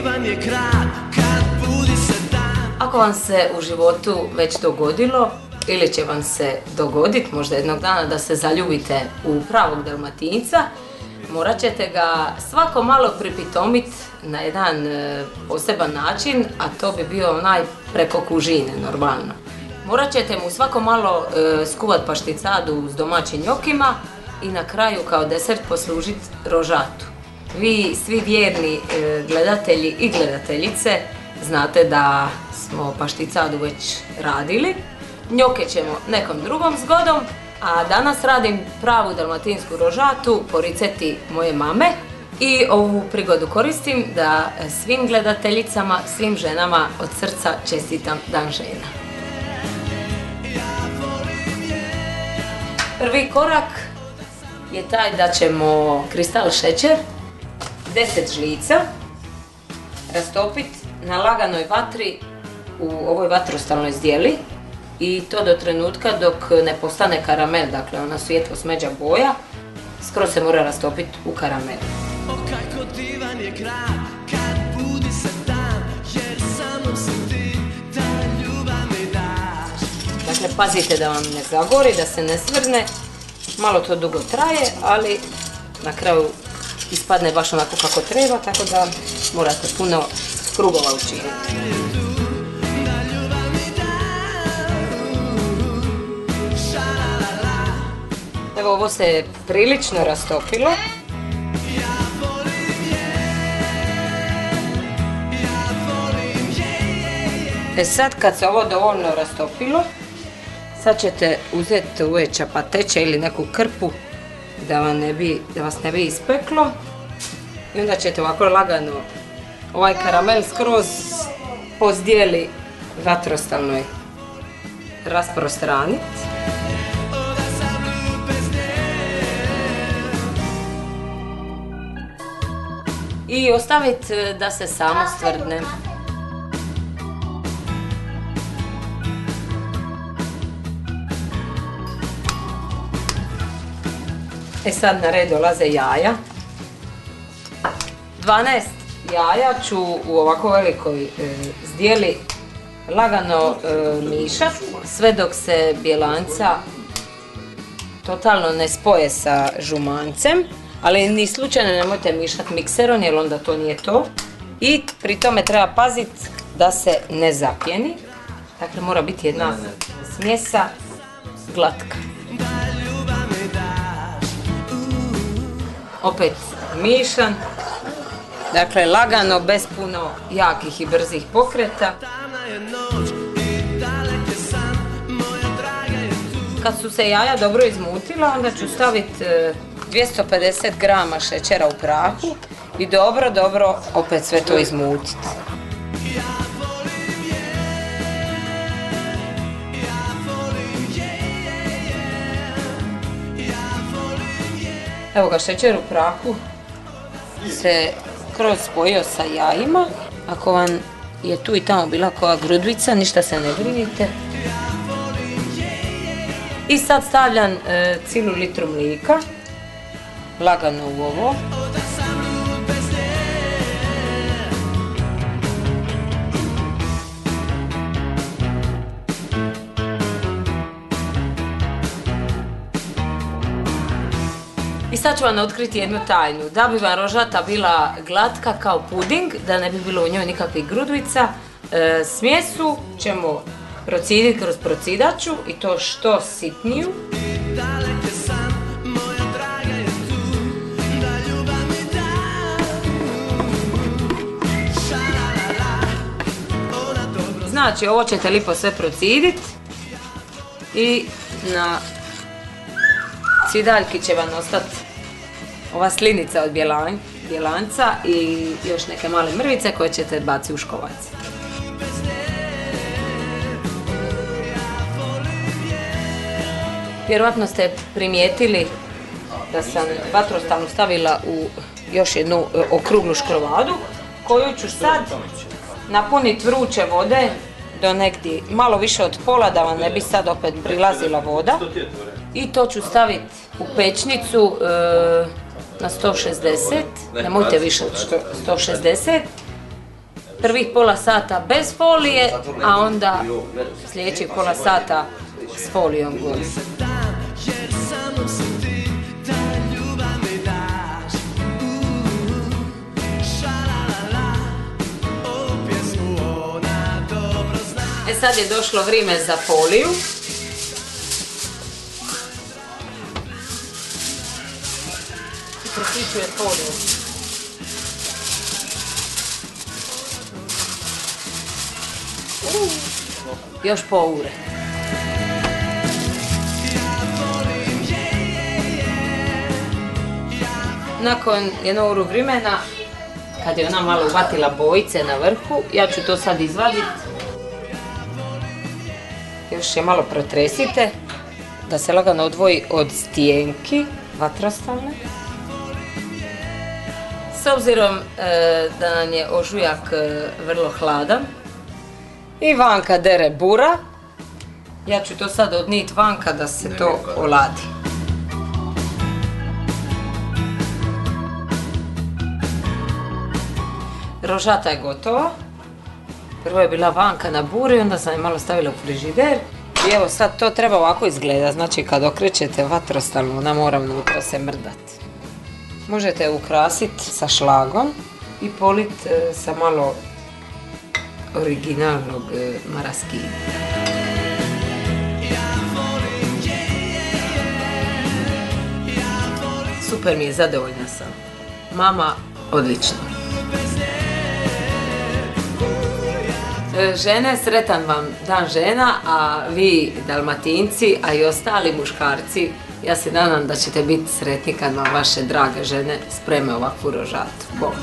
divan je grad kad budi se dan. Ako vam se u životu već dogodilo ili će vam se dogoditi možda jednog dana da se zaljubite u pravog Dalmatinca, morat ćete ga svako malo pripitomiti na jedan poseban način, a to bi bio onaj preko kužine normalno. Morat ćete mu svako malo skuvat pašticadu s domaćim njokima i na kraju kao desert poslužiti rožatu. Vi svi vjerni gledatelji i gledateljice znate da smo pašticadu već radili. Njoke ćemo nekom drugom zgodom, a danas radim pravu dalmatinsku rožatu po recepti moje mame i ovu prigodu koristim da svim gledateljicama, svim ženama od srca čestitam Dan žena. Prvi korak je taj da ćemo kristal šećer, 10 žlica, rastopiti na laganoj vatri u ovoj vatrostalnoj zdjeli i to do trenutka dok ne postane karamel, dakle ona svijetlo smeđa boja, skroz se mora rastopiti u karamel. O kako divan je grad kad budi se dan, jer sa mnom si ti, ta ljubav mi daš. Dakle, pazite da vam ne zagori, da se ne svrne, malo to dugo traje, ali na kraju ispadne baš onako kako treba, tako da morate puno krugova učiniti. Evo, ovo se prilično rastopilo. Sad kad se ovo dovoljno rastopilo, sad ćete uzeti ove čapateće ili neku krpu da vas ne bi ispeklo i onda ćete ovako lagano ovaj karamel skroz po zdjeli vatrostalnoj rasprostraniti. I ostaviti da se samo stvrdne. Sad na red dolaze jaja. 12 jaja ću u ovako velikoj zdjeli lagano mišati sve dok se bjelanca totalno ne spoje sa žumancem, ali ni slučajno nemojte mišati mikserom jer onda to nije to. I pri tome treba paziti da se ne zapjeni, dakle mora biti jedna smjesa glatka. Opet mišan, dakle lagano, bez puno jakih i brzih pokreta. Kad su se jaja dobro izmutila, onda ću staviti 250 grama šećera u prahu i dobro opet sve to izmutiti. Evo ga, šećer u prahu se kroz spojio sa jajima. Ako vam je tu i tamo bila koja grudvica, ništa se ne brinite. I sad stavljam cilu litru mlijeka, lagano u ovo. I sad ću vam otkriti jednu tajnu. Da bi vam rožata bila glatka kao puding, da ne bi bilo u njoj nikakvih grudvica, smjesu ćemo prociditi kroz procidaču i to što sitniju. Znači, ovo ćete lipo sve prociditi i na cidaljki će vam ostati ova slinica od bjelanca i još neke male mrvice koje ćete baciti u škovac. Vjerojatno ste primijetili da sam vatrostalnu stavila u još jednu okruglu škrovadu koju ću sad napuniti vruće vode do negdje malo više od pola da vam ne bi sad opet prilazila voda. I to ću staviti u pečnicu na 160, nemojte više od 160, prvih pola sata bez folije, a onda sljedećih pola sata s folijom gore. Jer sa mnom si ti, ta ljubav mi daš. Šalala, ovu pjesmu ona dobro zna. E sad je došlo vrijeme za foliju. Prekičuje foliju. Još po ure. Nakon jednog uru vremena, kad je ona malo uvatila bojice na vrhu, ja ću to sad izvaditi. Još je malo protresite, da se lagano odvoji od stijenki vatrostalne. S obzirom da nam je ožujak vrlo hladan i vanka dere bura, ja ću to sad odnijeti vanka da se to oladi. Rožata je gotova. Prvo je bila vanka na buri, onda sam je malo stavila u frižider. I evo sad to treba ovako izgleda, znači kad okrećete vatrostalnu, ona mora unutra se mrdati. Možete ukrasiti sa šlagom i politi sa malo originalnog maraskina. Super mi je, zadovoljna sam. Mama, odlično. Žene, sretan vam dan žena, a vi Dalmatinci, a i ostali muškarci, ja se nadam da ćete biti sretni kad vam vaše drage žene spreme ovakvu rožatu. Bog.